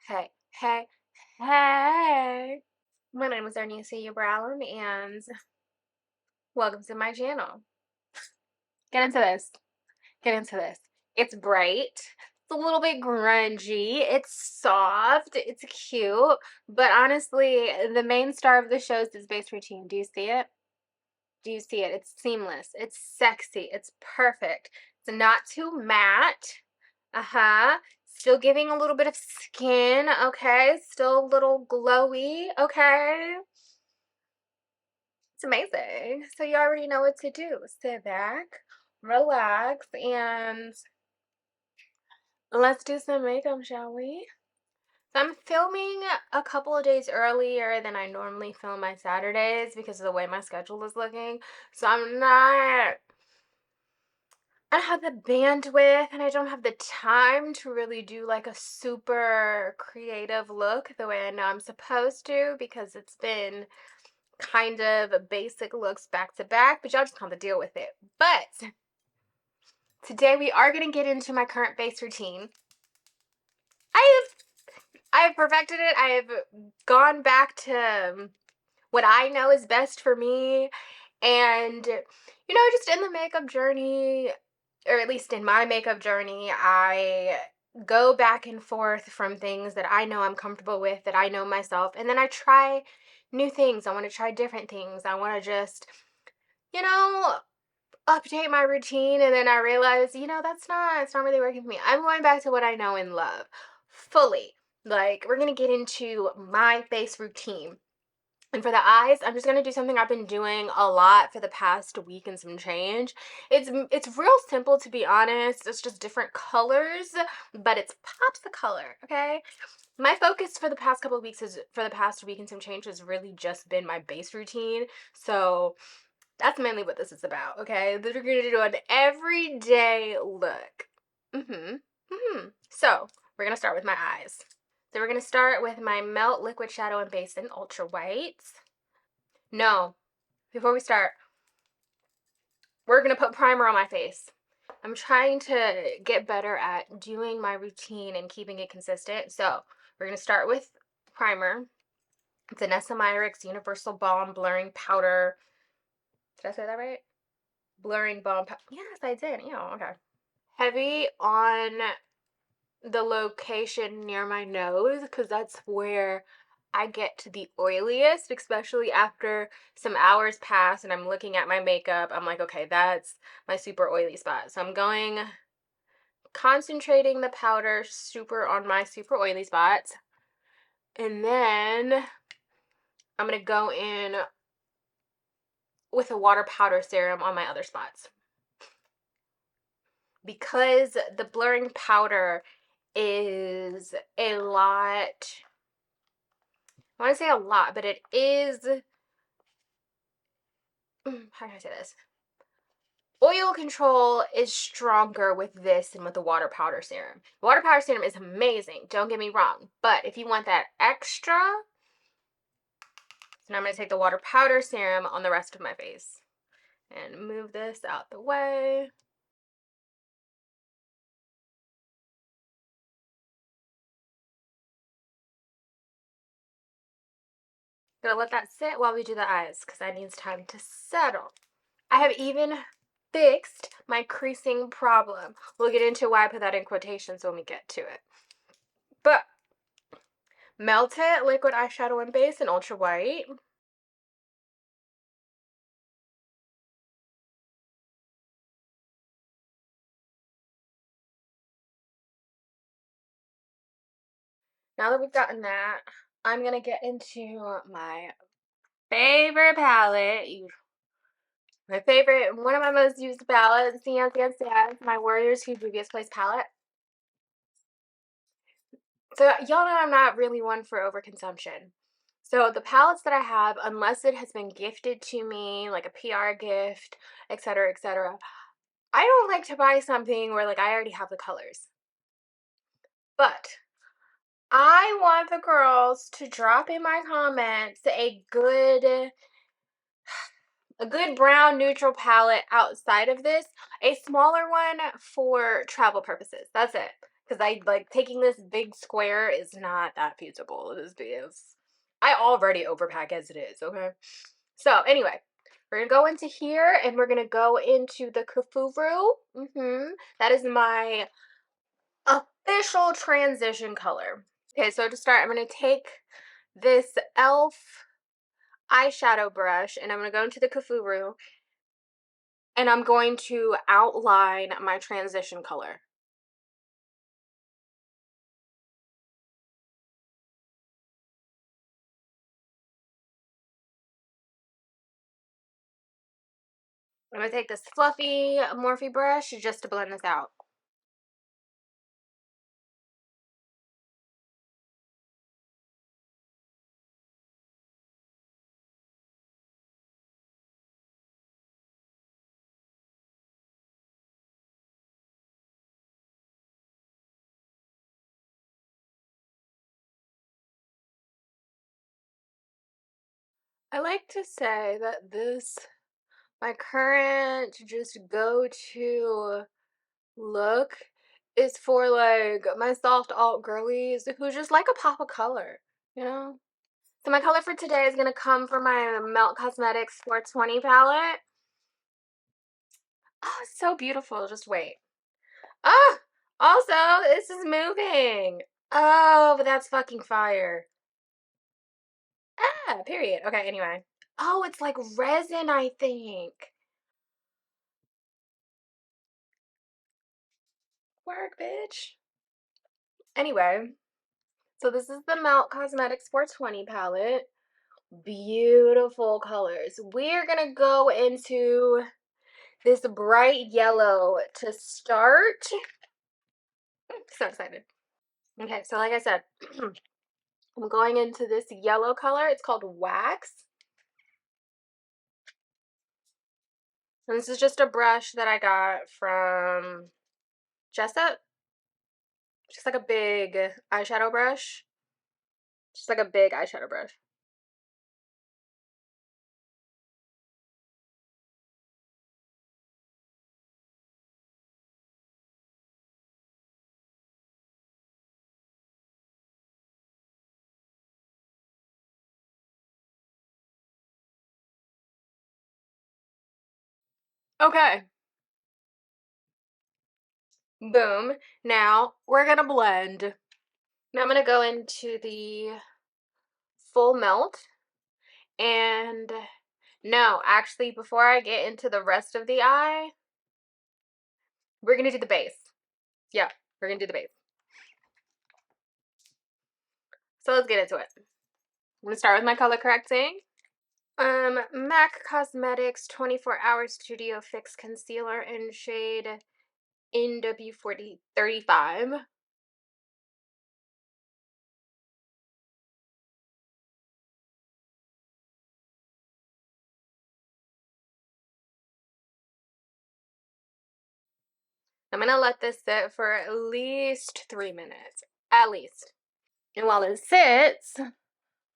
Hey, hey, hey. My name is Ernesta Brown, and welcome to my channel. Get into this. Get into this. It's bright. It's a little bit grungy. It's soft. It's cute. But honestly, the main star of the show is this base routine. Do you see it? Do you see it? It's seamless. It's sexy. It's perfect. It's not too matte. Still giving a little bit of skin, okay? Still a little glowy, okay? It's amazing. So you already know what to do. Sit back, relax, and let's do some makeup, shall we? So I'm filming a couple of days earlier than I normally film my Saturdays because of the way my schedule is looking. So I don't have the bandwidth and I don't have the time to really do like a super creative look the way I know I'm supposed to, because it's been kind of basic looks back to back, but y'all just have to deal with it. But today we are going to get into my current base routine. I have perfected it. I have gone back to what I know is best for me. And, just in the makeup journey, or at least in my makeup journey, I go back and forth from things that I know I'm comfortable with, that I know myself, and then I try new things. I want to try different things. I want to just, you know, update my routine, and then I realize, it's not really working for me. I'm going back to what I know and love fully. Like, we're going to get into my face routine. And for the eyes, I'm just going to do something I've been doing a lot for the past week and some change. It's real simple, to be honest. It's just different colors, but it's pops the color, okay? My focus for the past couple of weeks for the past week and some change has really just been my base routine. So that's mainly what this is about, okay? We're going to do an everyday look. So we're going to start with my eyes. So we're going to start with my Melt Liquid Shadow and Base in Ultra White. No, before we start, we're going to put primer on my face. I'm trying to get better at doing my routine and keeping it consistent. So we're going to start with primer. It's Vanessa Myricks Universal Balm Blurring Powder. Did I say that right? Blurring Balm Powder. Yes, I did. Yeah, okay. Heavy on the location near my nose, because that's where I get to the oiliest, especially after some hours pass and I'm looking at my makeup. I'm like, okay, that's my super oily spot. So I'm concentrating the powder super on my super oily spots. And then I'm going to go in with a water powder serum on my other spots. Because the blurring powder is a lot, I want to say a lot, but it is, how can I say this? Oil control is stronger with this than with the water powder serum. The water powder serum is amazing, don't get me wrong, but if you want that extra, so now I'm going to take the water powder serum on the rest of my face and move this out the way. Gonna let that sit while we do the eyes, because that needs time to settle. I have even fixed my creasing problem. We'll get into why I put that in quotations when we get to it. But Melted Liquid Eyeshadow and Base in Ultra White. Now that we've gotten that, I'm gonna get into my favorite palette. One of my most used palettes, yes, my Warriors Who Previous Place palette. So y'all know I'm not really one for overconsumption. So the palettes that I have, unless it has been gifted to me, like a PR gift, etc., etc., I don't like to buy something where like I already have the colors. But I want the girls to drop in my comments a good brown neutral palette outside of this, a smaller one for travel purposes. That's it. because I like taking this big square is not that feasible. It is because I already overpack as it is. Okay, so anyway, we're gonna go into here and we're gonna go into the Kafuru. That is my official transition color. Okay, so to start, I'm gonna take this elf eyeshadow brush and I'm gonna go into the Kafuru and I'm going to outline my transition color. I'm gonna take this fluffy Morphe brush just to blend this out. I like to say that my current just go-to look is for like my soft alt girlies who just like a pop of color, you know? So my color for today is gonna come from my Melt Cosmetics 420 palette. Oh, it's so beautiful. Just wait. Ah! Also, this is moving. Oh, but that's fucking fire. Ah, period. Okay, anyway. Oh, it's like resin, I think. Work, bitch. Anyway, so this is the Melt Cosmetics 420 palette. Beautiful colors. We're gonna go into this bright yellow to start. So excited. Okay, so like I said, I'm going into this yellow color. It's called Wax. And this is just a brush that I got from Jessup. Just like a big eyeshadow brush. Just like a big eyeshadow brush. Okay. Boom. Now we're gonna blend. Now I'm gonna go into the full melt. And no, actually, before I get into the rest of the eye, we're gonna do the base. Yeah, we're gonna do the base. So let's get into it. I'm gonna start with my color correcting. MAC Cosmetics 24 Hour Studio Fix Concealer in shade NW4035. I'm gonna let this sit for at least 3 minutes. At least. And while it sits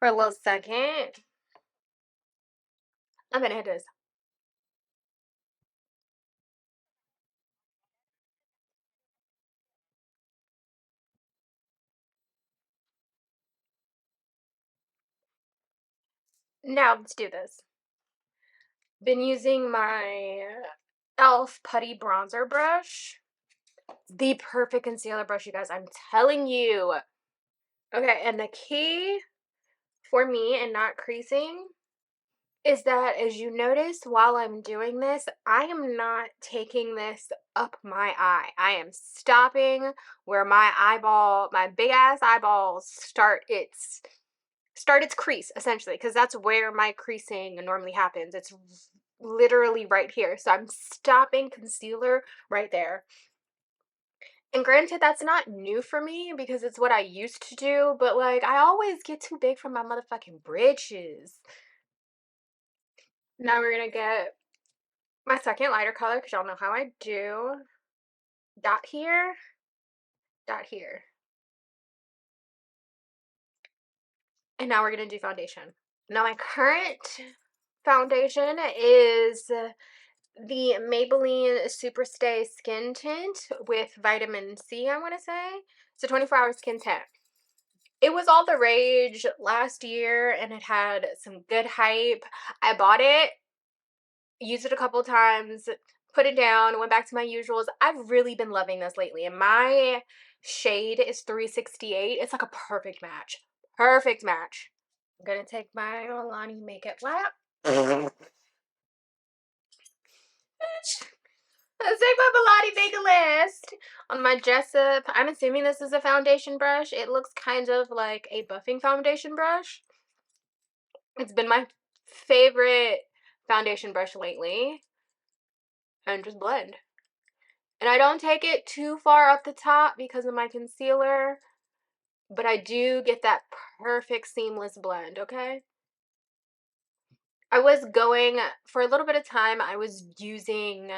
for a little second, I'm gonna hit this. Now let's do this. Been using my e.l.f. Putty Bronzer Brush. The perfect concealer brush, you guys. I'm telling you. Okay, and the key for me in not creasing is that, as you notice while I'm doing this, I am not taking this up my eye. I am stopping where my big ass eyeballs start its crease, essentially, because that's where my creasing normally happens. It's literally right here. So I'm stopping concealer right there. And granted, that's not new for me because it's what I used to do, but like I always get too big for my motherfucking britches. Now we're gonna get my second lighter color because y'all know how I do. Dot here, dot here. And now we're gonna do foundation. Now my current foundation is the Maybelline Superstay Skin Tint with vitamin C, I want to say. It's a 24-hour skin tint. It was all the rage last year and it had some good hype. I bought it, used it a couple times, put it down, went back to my usuals. I've really been loving this lately, and my shade is 368. It's like a perfect match. Perfect match. I'm gonna take my Milani Makeup Lap. Let's take my Milani Makeup List on my Jessup. I'm assuming this is a foundation brush. It looks kind of like a buffing foundation brush. It's been my favorite foundation brush lately. And just blend. And I don't take it too far up the top because of my concealer, but I do get that perfect seamless blend, okay? I was going, for a little bit of time, I was using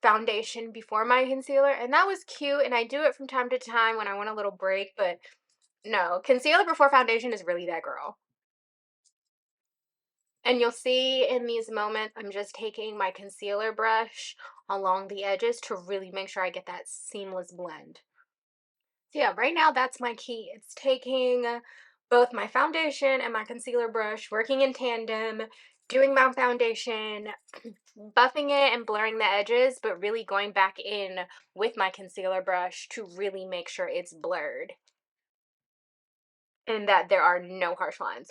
foundation before my concealer, and that was cute, and I do it from time to time when I want a little break, but no, concealer before foundation is really that girl. And you'll see in these moments, I'm just taking my concealer brush along the edges to really make sure I get that seamless blend. So yeah, right now that's my key. It's taking both my foundation and my concealer brush, working in tandem, doing my foundation, buffing it and blurring the edges, but really going back in with my concealer brush to really make sure it's blurred and that there are no harsh lines.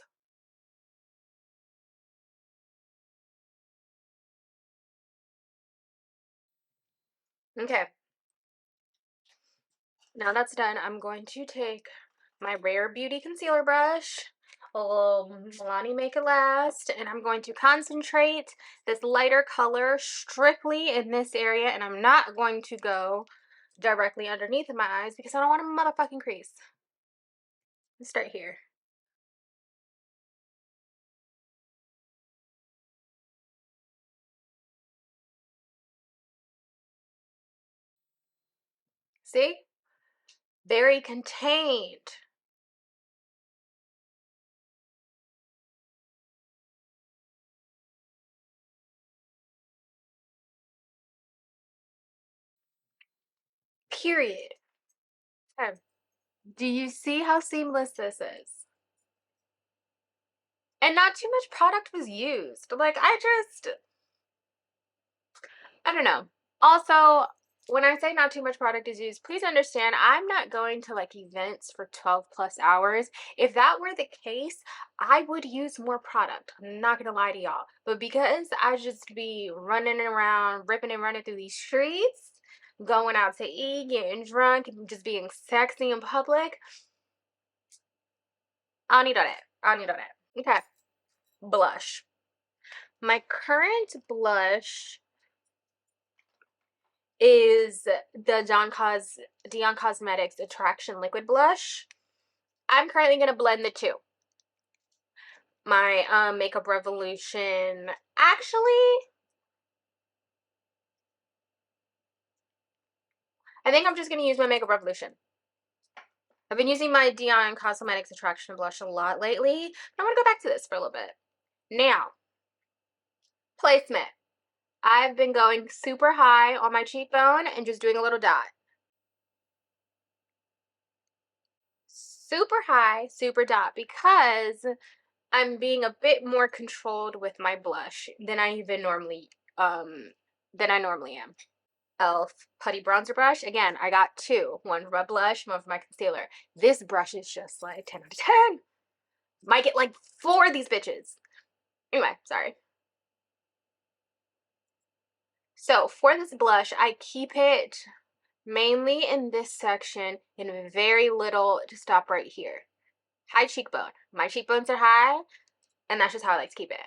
Okay, now that's done, I'm going to take my Rare Beauty concealer brush, a little Milani Make It Last, and I'm going to concentrate this lighter color strictly in this area, and I'm not going to go directly underneath of my eyes because I don't want a motherfucking crease. Let's start here. See? Very contained. Period. Okay. Do you see how seamless this is? And not too much product was used. Like, I don't know. Also, when I say not too much product is used, please understand I'm not going to like events for 12 plus hours. If that were the case, I would use more product. I'm not gonna lie to y'all. But because I just be running around, ripping and running through these streets, going out to eat, getting drunk, and just being sexy in public, I don't need all that. I don't need all that. Okay. Blush. My current blush is the Dion Cosmetics Attraction Liquid Blush. I'm currently going to blend the two. My Makeup Revolution, actually, I think I'm just going to use my Makeup Revolution. I've been using my Dion Cosmetics Attraction Blush a lot lately. I want to go back to this for a little bit. Now, placement. I've been going super high on my cheekbone and just doing a little dot. Super high, super dot, because I'm being a bit more controlled with my blush than I normally am. Elf Putty Bronzer Brush. Again, I got two. One for my blush, one for my concealer. This brush is just like 10 out of 10. Might get like 4 of these bitches. Anyway, sorry. So for this blush, I keep it mainly in this section and very little to stop right here. High cheekbone. My cheekbones are high, and that's just how I like to keep it.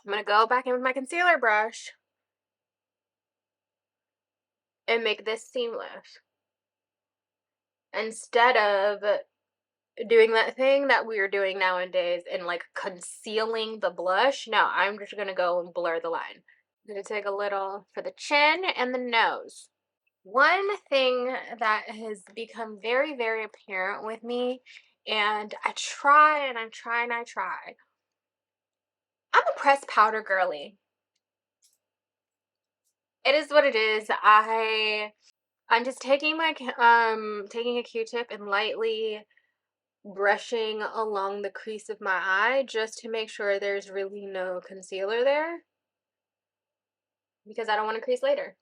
I'm going to go back in with my concealer brush and make this seamless. Instead of doing that thing that we're doing nowadays and like concealing the blush, no, I'm just going to go and blur the line. I'm going to take a little for the chin and the nose. One thing that has become very, very apparent with me, and I try and I try and I try. I'm a pressed powder girly. It is what it is. I'm just taking taking a Q-tip and lightly brushing along the crease of my eye just to make sure there's really no concealer there because I don't want to crease later.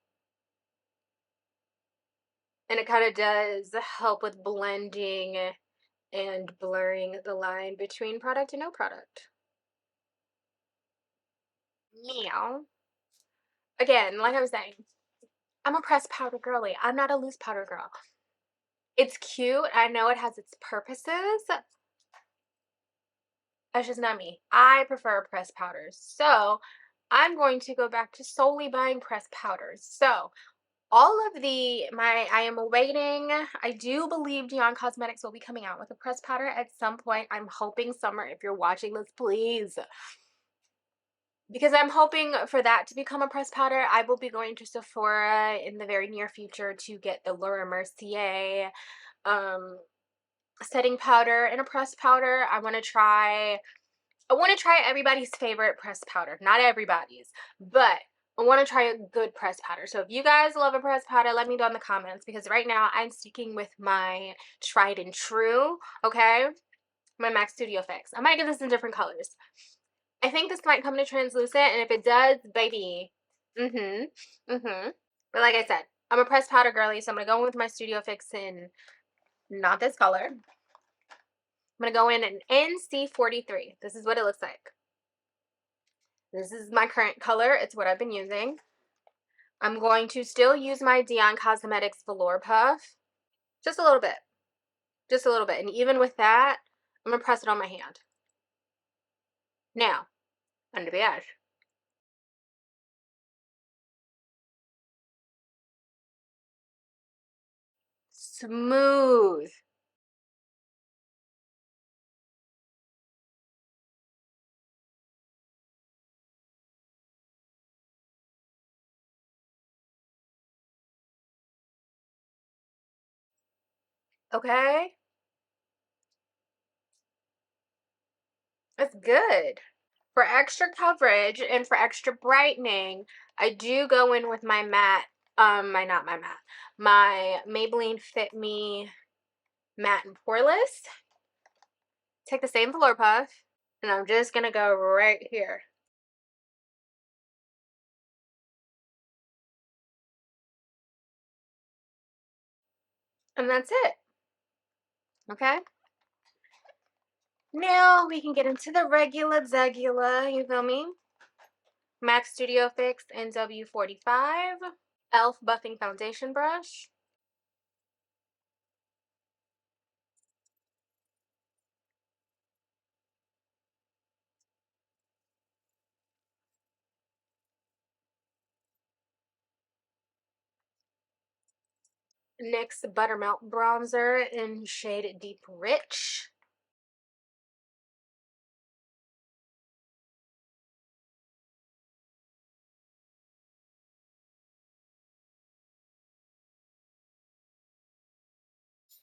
And it kind of does help with blending and blurring the line between product and no product. Meow. Again, like I was saying, I'm a pressed powder girly. I'm not a loose powder girl. It's cute. I know it has its purposes. That's just not me. I prefer pressed powders. So I'm going to go back to solely buying pressed powders. So all of I am awaiting, I do believe Dion Cosmetics will be coming out with a pressed powder at some point. I'm hoping summer. If you're watching this, please, because I'm hoping for that to become a pressed powder. I will be going to Sephora in the very near future to get the Laura Mercier um setting powder and a pressed powder. I want to try everybody's favorite pressed powder. Not everybody's, but I want to try a good pressed powder. So if you guys love a pressed powder, let me know in the comments, because right now I'm sticking with my tried and true, okay? My MAC Studio Fix. I might get this in different colors. I think this might come to translucent, and if it does, baby. But like I said, I'm a pressed powder girly, so I'm going to go in with my Studio Fix in not this color. I'm going to go in an NC43. This is what it looks like. This is my current color. It's what I've been using. I'm going to still use my Dion Cosmetics Velour Puff. Just a little bit. Just a little bit. And even with that, I'm going to press it on my hand. Now, under the edge. Smooth. Okay? It's good. For extra coverage and for extra brightening, I do go in with my matte, my Maybelline Fit Me Matte and Poreless. Take the same Velour Puff, and I'm just gonna go right here. And that's it. Okay? Now we can get into the regular Zegula, you feel me? MAC Studio Fix NW45. ELF Buffing Foundation Brush. NYX Buttermelt Bronzer in shade Deep Rich.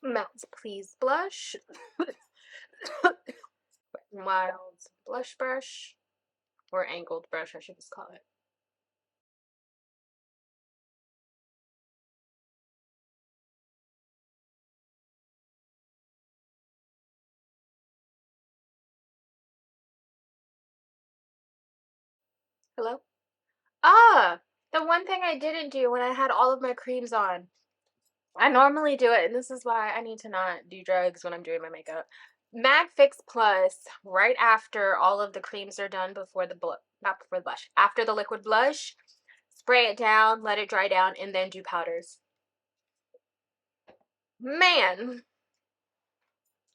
Melt Please Blush. Wild Blush Brush. Or angled brush, I should just call it. Hello? Ah! The one thing I didn't do when I had all of my creams on. I normally do it, and this is why I need to not do drugs when I'm doing my makeup. MAC Fix Plus, right after all of the creams are done, before the not before the blush, after the liquid blush, spray it down, let it dry down, and then do powders. Man,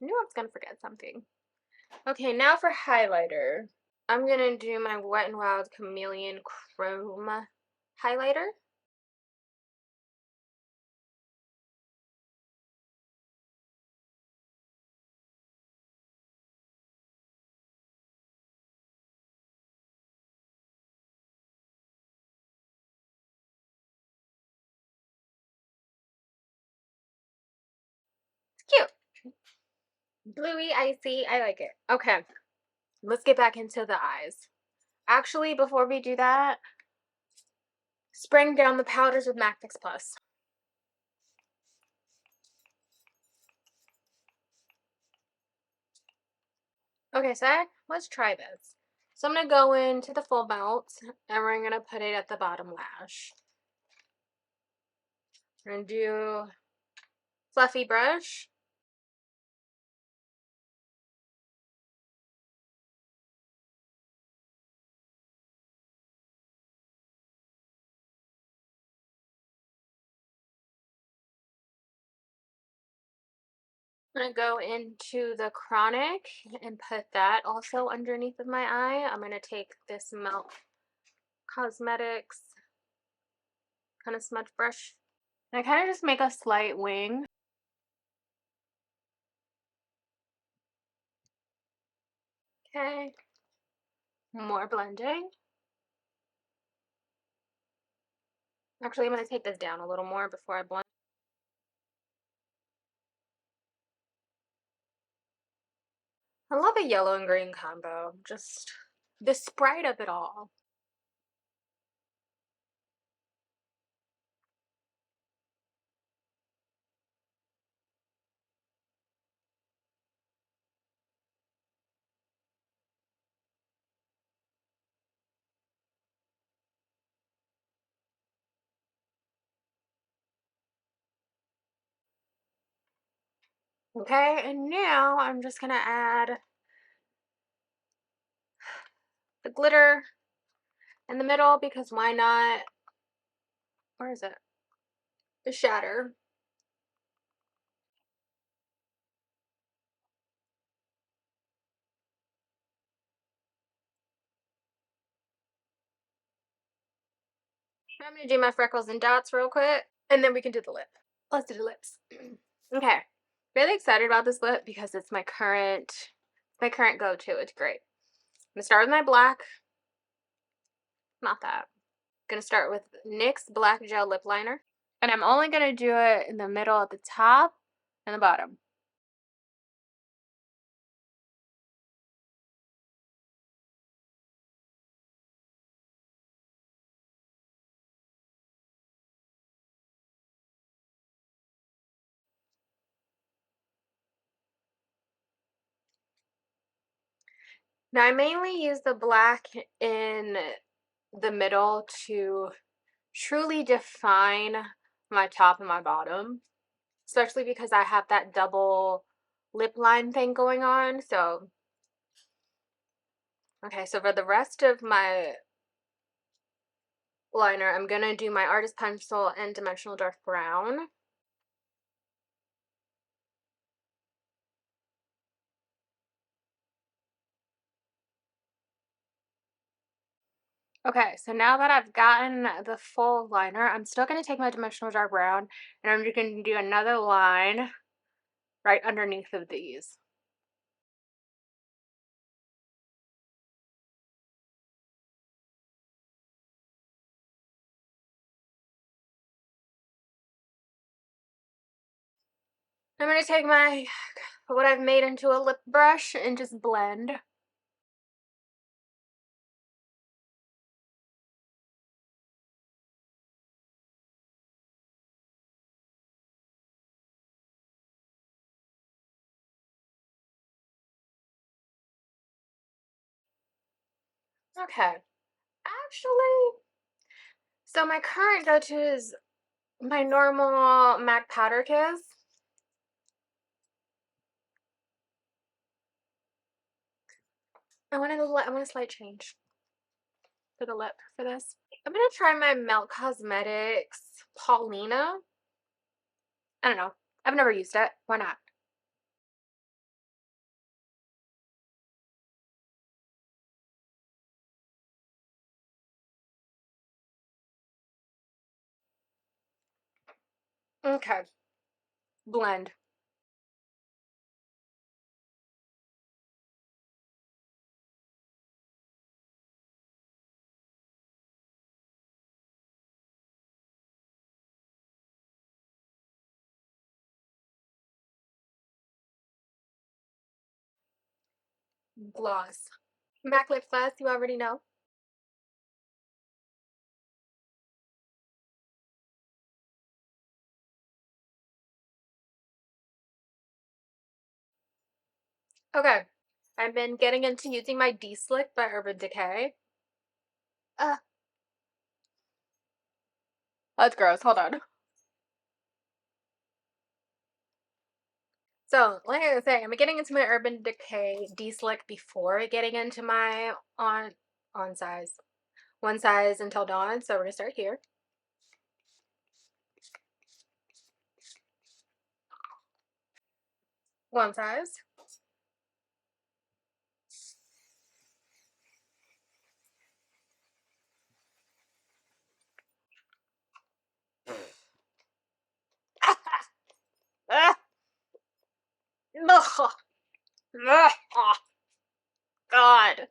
I knew I was gonna forget something. Okay, now for highlighter. I'm gonna do my Wet n Wild Chameleon Chrome highlighter. Cute. Bluey, icy. I like it. Okay. Let's get back into the eyes. Actually, before we do that, spraying down the powders with MAC Fix Plus. Okay, so let's try this. So I'm going to go into the full melt, and we're going to put it at the bottom lash. We're going to do fluffy brush. I'm going to go into the chronic and put that also underneath of my eye. I'm going to take this Melt Cosmetics kind of smudge brush. And I kind of just make a slight wing. Okay. More blending. Actually, I'm going to take this down a little more before I blend. I love a yellow and green combo. Just the sprite of it all. Okay, and now I'm just going to add the glitter in the middle because why not? Where is it? The shatter. I'm going to do my freckles and dots real quick, and then we can do the lip. Let's do the lips. Okay. Really excited about this lip because it's my current go-to. It's great. I'm going to start with my black. Not that. I'm going to start with NYX Black Gel Lip Liner. And I'm only going to do it in the middle at the top and the bottom. Now, I mainly use the black in the middle to truly define my top and my bottom, especially because I have that double lip line thing going on. So, okay, so for the rest of my liner, I'm going to do my Artist Pencil and Dimensional Dark Brown. Okay, so now that I've gotten the full liner, I'm still going to take my Dimensional Dark Brown, and I'm just going to do another line right underneath of these. I'm going to take what I've made into a lip brush and just blend. Okay. Actually, so my current go-to is my normal MAC Powder Kiss. I want a slight change for the lip for this. I'm going to try my Melt Cosmetics Paulina. I don't know. I've never used it. Why not? Okay. Blend. gloss. MAC lip gloss, you already know. Okay. I've been getting into using my D-Slick by Urban Decay. Uh, that's gross. Hold on. So, like I was saying, I'm getting into my Urban Decay D-Slick before getting into my on size. One size until dawn. So we're gonna start here. One size. Ah, ugh, ugh, oh, God.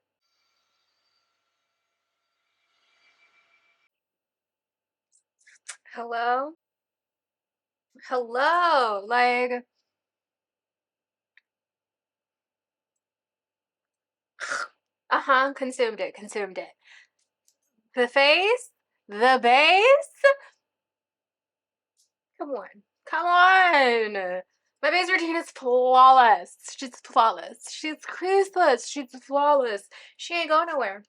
Hello? Hello? Like, consumed it, consumed it. The face? The base? Come on. Come on. My base routine is flawless. She's flawless. She's creaseless. She's flawless. She ain't going nowhere.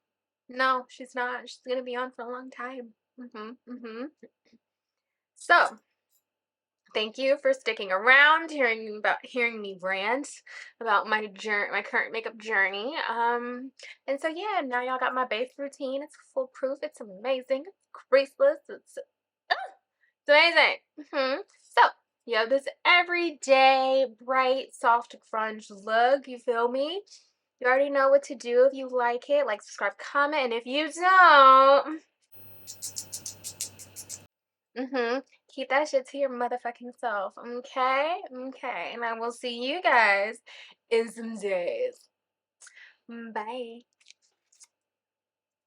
No, she's not. She's gonna be on for a long time. So, thank you for sticking around, hearing me rant about my current makeup journey. And so yeah, now y'all got my base routine. It's foolproof. It's amazing. It's creaseless. It's amazing. So you have this everyday, bright, soft grunge look. You feel me? You already know what to do if you like it. Like, subscribe, comment, and if you don't, mm-hmm, keep that shit to your motherfucking self. Okay? Okay. And I will see you guys in some days. Bye.